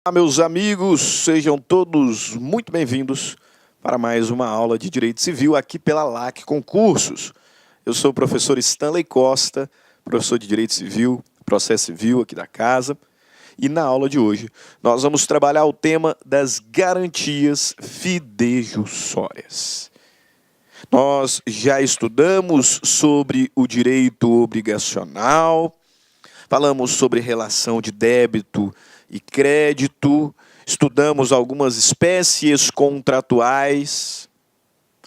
Olá, meus amigos, sejam todos muito bem-vindos para mais uma aula de Direito Civil aqui pela LAC Concursos. Eu sou o professor Stanley Costa, professor de Direito Civil, Processo Civil aqui da casa. E na aula de hoje nós vamos trabalhar o tema das garantias fidejussórias. Nós já estudamos sobre o direito obrigacional, falamos sobre relação de débito e crédito, estudamos algumas espécies contratuais,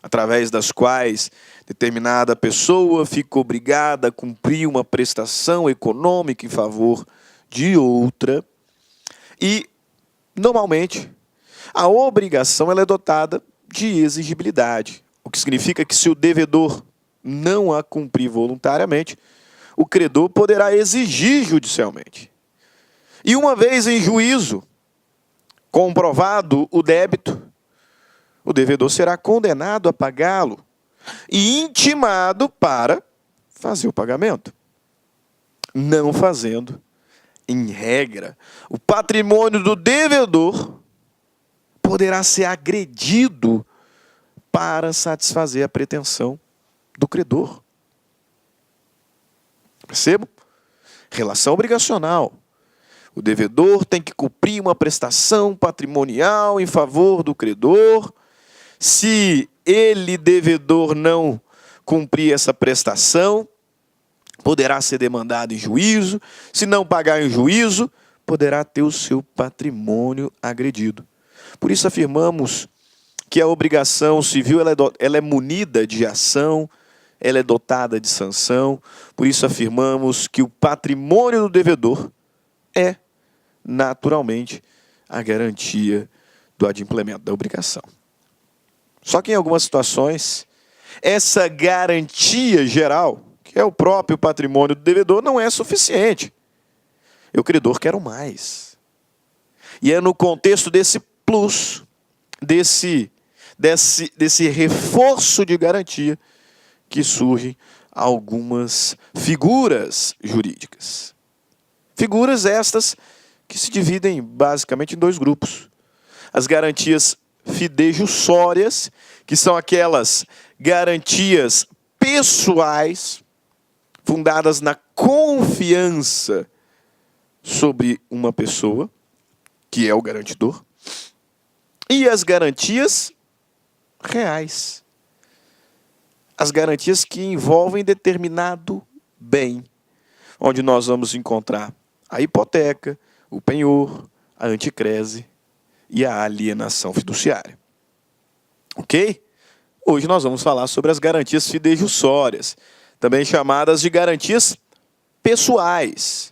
através das quais determinada pessoa fica obrigada a cumprir uma prestação econômica em favor de outra. E, normalmente, a obrigação ela é dotada de exigibilidade, o que significa que se o devedor não a cumprir voluntariamente, o credor poderá exigir judicialmente. E uma vez em juízo, comprovado o débito, o devedor será condenado a pagá-lo e intimado para fazer o pagamento. Não fazendo, em regra, o patrimônio do devedor poderá ser agredido para satisfazer a pretensão do credor. Percebam? Relação obrigacional. O devedor tem que cumprir uma prestação patrimonial em favor do credor. Se ele, devedor, não cumprir essa prestação, poderá ser demandado em juízo. Se não pagar em juízo, poderá ter o seu patrimônio agredido. Por isso afirmamos que a obrigação civil ela é munida de ação, ela é dotada de sanção. Por isso afirmamos que o patrimônio do devedor é, naturalmente, a garantia do adimplemento da obrigação. Só que em algumas situações, essa garantia geral, que é o próprio patrimônio do devedor, não é suficiente. E o credor quer o mais. E é no contexto desse plus, desse reforço de garantia, que surgem algumas figuras jurídicas. Figuras estas que se dividem basicamente em dois grupos. As garantias fidejussórias, que são aquelas garantias pessoais, fundadas na confiança sobre uma pessoa, que é o garantidor, e as garantias reais. As garantias que envolvem determinado bem, onde nós vamos encontrar a hipoteca, o penhor, a anticrese e a alienação fiduciária. Ok? Hoje nós vamos falar sobre as garantias fidejussórias, também chamadas de garantias pessoais.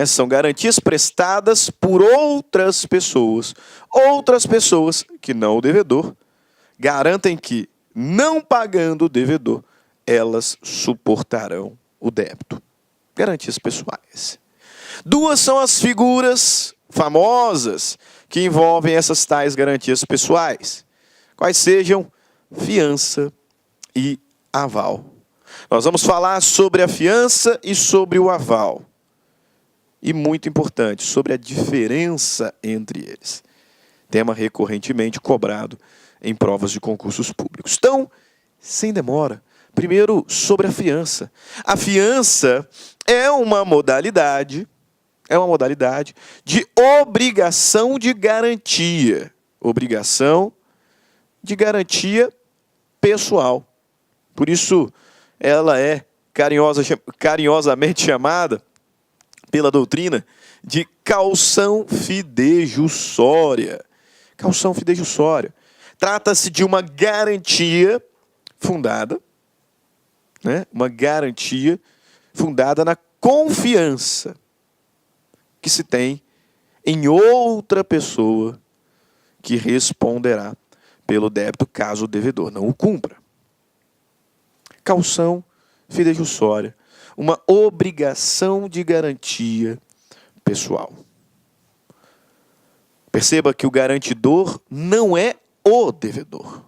São garantias prestadas por outras pessoas que não o devedor, garantem que, não pagando o devedor, elas suportarão o débito. Garantias pessoais. Duas são as figuras famosas que envolvem essas tais garantias pessoais, quais sejam fiança e aval. Nós vamos falar sobre a fiança e sobre o aval. E muito importante, sobre a diferença entre eles. Tema recorrentemente cobrado em provas de concursos públicos. Então, sem demora, primeiro sobre a fiança. A fiança é uma modalidade de obrigação de garantia. Obrigação de garantia pessoal. Por isso, ela é carinhosamente chamada pela doutrina de caução fidejussória. Caução fidejussória. Trata-se de uma garantia fundada, uma garantia fundada na confiança que se tem em outra pessoa que responderá pelo débito caso o devedor não o cumpra. Caução fidejussória, uma obrigação de garantia pessoal. Perceba que o garantidor não é o devedor.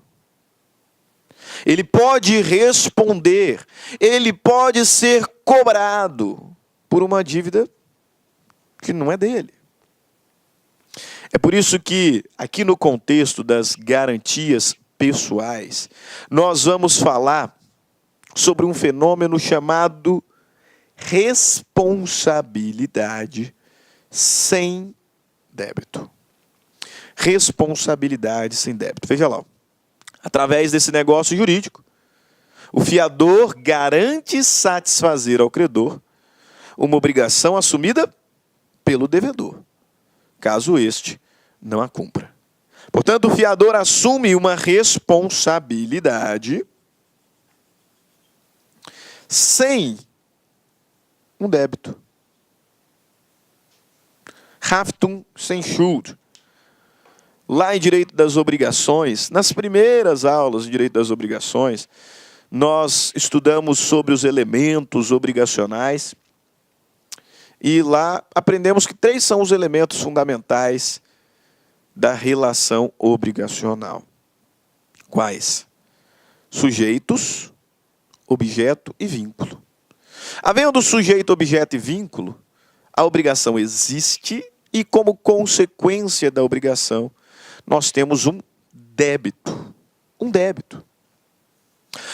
Ele pode responder, ele pode ser cobrado por uma dívida que não é dele. É por isso que, aqui no contexto das garantias pessoais, nós vamos falar sobre um fenômeno chamado responsabilidade sem débito. Responsabilidade sem débito. Veja lá. Através desse negócio jurídico, o fiador garante satisfazer ao credor uma obrigação assumida pelo devedor, caso este não a cumpra. Portanto, o fiador assume uma responsabilidade sem um débito. Haftung sem Schuld. Lá em Direito das Obrigações, nas primeiras aulas de Direito das Obrigações, nós estudamos sobre os elementos obrigacionais e lá aprendemos que 3 são os elementos fundamentais da relação obrigacional. Quais? Sujeitos, objeto e vínculo. Havendo sujeito, objeto e vínculo, a obrigação existe e, como consequência da obrigação, nós temos um débito. Um débito.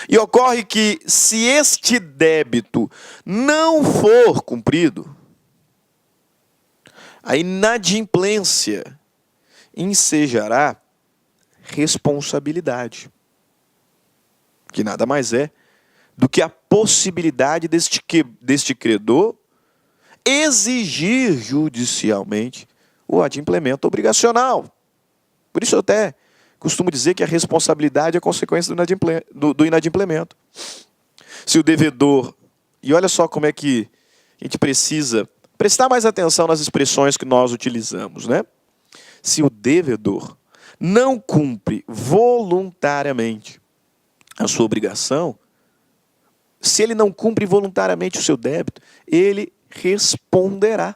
E ocorre que, se este débito não for cumprido, a inadimplência ensejará responsabilidade, que nada mais é do que a possibilidade deste credor exigir judicialmente o adimplemento obrigacional. Por isso eu até costumo dizer que a responsabilidade é consequência do inadimplemento. Se o devedor... E olha só como é que a gente precisa prestar mais atenção nas expressões que nós utilizamos, né? Se o devedor não cumpre voluntariamente a sua obrigação, se ele não cumpre voluntariamente o seu débito, ele responderá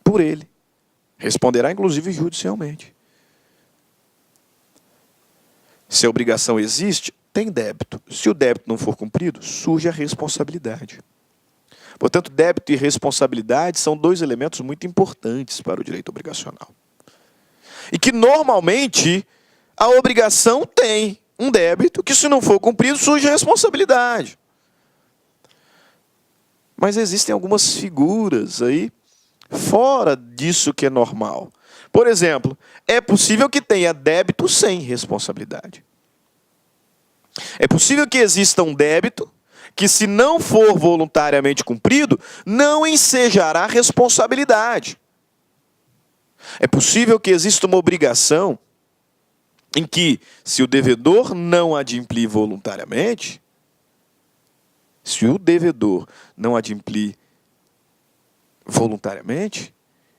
por ele. Responderá, inclusive, judicialmente. Se a obrigação existe, tem débito. Se o débito não for cumprido, surge a responsabilidade. Portanto, débito e responsabilidade são 2 elementos muito importantes para o direito obrigacional. E que, normalmente, a obrigação tem um débito que, se não for cumprido, surge a responsabilidade. Mas existem algumas figuras aí fora disso que é normal. Por exemplo, é possível que tenha débito sem responsabilidade. É possível que exista um débito que, se não for voluntariamente cumprido, não ensejará responsabilidade. É possível que exista uma obrigação em que, se o devedor não adimplir voluntariamente,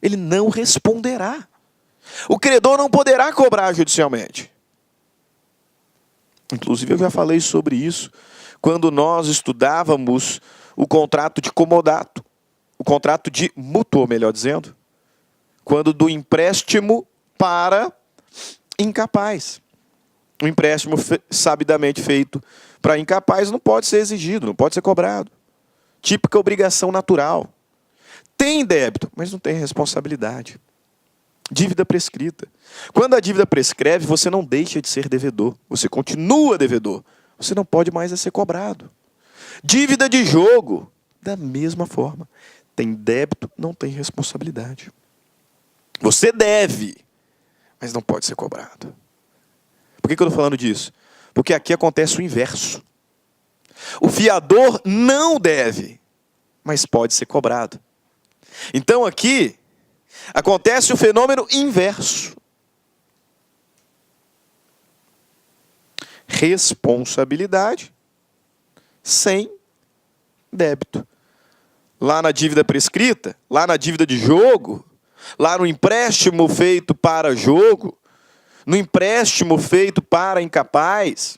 ele não responderá. O credor não poderá cobrar judicialmente. Inclusive, eu já falei sobre isso quando nós estudávamos o contrato de comodato, o contrato de mútuo, melhor dizendo, quando do empréstimo para incapaz. Um empréstimo sabidamente feito para incapaz não pode ser exigido, não pode ser cobrado. Típica obrigação natural. Tem débito, mas não tem responsabilidade. Dívida prescrita. Quando a dívida prescreve, você não deixa de ser devedor. Você continua devedor. Você não pode mais ser cobrado. Dívida de jogo, da mesma forma. Tem débito, não tem responsabilidade. Você deve, mas não pode ser cobrado. Por que eu estou falando disso? Porque aqui acontece o inverso. O fiador não deve, mas pode ser cobrado. Então aqui acontece o fenômeno inverso. Responsabilidade sem débito. Lá na dívida prescrita, lá na dívida de jogo, lá no empréstimo feito para jogo, no empréstimo feito para incapaz,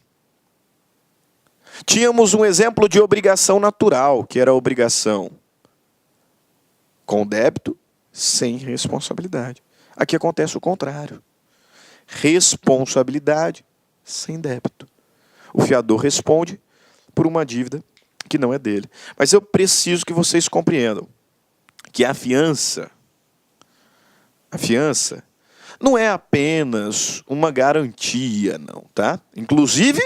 tínhamos um exemplo de obrigação natural, que era a obrigação com débito, sem responsabilidade. Aqui acontece o contrário. Responsabilidade sem débito. O fiador responde por uma dívida que não é dele. Mas eu preciso que vocês compreendam que a fiança fiança não é apenas uma garantia, não, tá? Inclusive,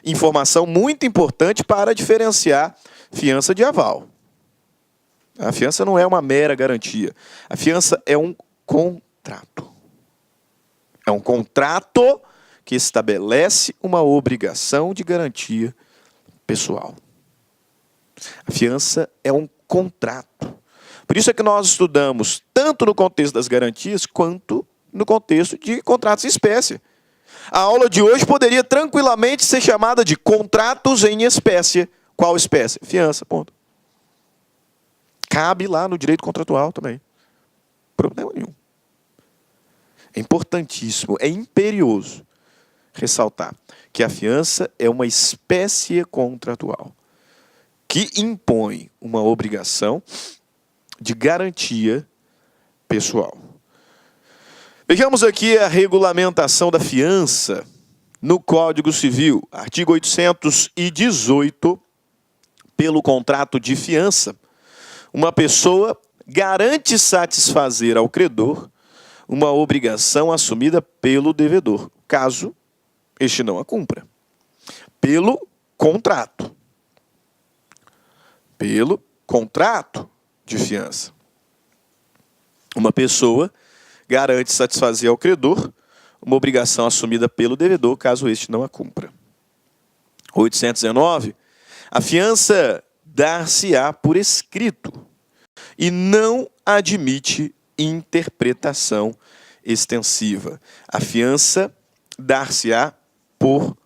informação muito importante para diferenciar fiança de aval. A fiança não é uma mera garantia. A fiança é um contrato. É um contrato que estabelece uma obrigação de garantia pessoal. A fiança é um contrato. Por isso é que nós estudamos tanto no contexto das garantias quanto no contexto de contratos em espécie. A aula de hoje poderia tranquilamente ser chamada de contratos em espécie. Qual espécie? Fiança, ponto. Cabe lá no direito contratual também. Problema nenhum. É importantíssimo, é imperioso ressaltar que a fiança é uma espécie contratual que impõe uma obrigação de garantia pessoal. Vejamos aqui a regulamentação da fiança no Código Civil, artigo 818, pelo contrato de fiança, uma pessoa garante satisfazer ao credor uma obrigação assumida pelo devedor, caso este não a cumpra, pelo contrato. Pelo contrato de fiança. Uma pessoa garante satisfazer ao credor uma obrigação assumida pelo devedor, caso este não a cumpra. 819. A fiança dar-se-á por escrito e não admite interpretação extensiva. A fiança dar-se-á por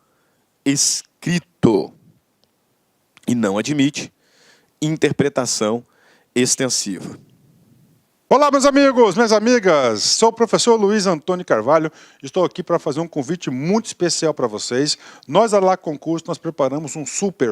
escrito e não admite interpretação extensiva. Olá, meus amigos, minhas amigas, sou o professor Luiz Antônio Carvalho, estou aqui para fazer um convite muito especial para vocês. Nós, da Lá Concurso, nós preparamos um super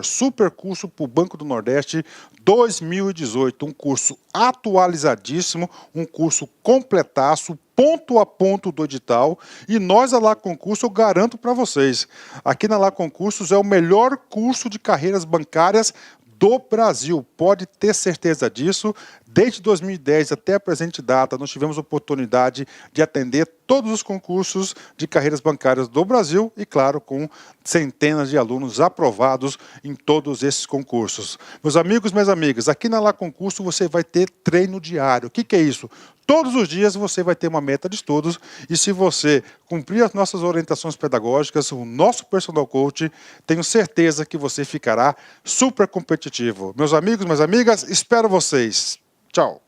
curso para o Banco do Nordeste 2018, um curso atualizadíssimo, um curso completaço, ponto a ponto do edital, e nós, da Lá Concurso, eu garanto para vocês, aqui na Lá Concursos é o melhor curso de carreiras bancárias do Brasil, pode ter certeza disso. Desde 2010 até a presente data, nós tivemos a oportunidade de atender todos os concursos de carreiras bancárias do Brasil e, claro, com centenas de alunos aprovados em todos esses concursos. Meus amigos, minhas amigas, aqui na Lá Concurso você vai ter treino diário. O que é isso? Todos os dias você vai ter uma meta de estudos e se você cumprir as nossas orientações pedagógicas, o nosso personal coach, tenho certeza que você ficará super competitivo. Meus amigos, minhas amigas, espero vocês. Tchau.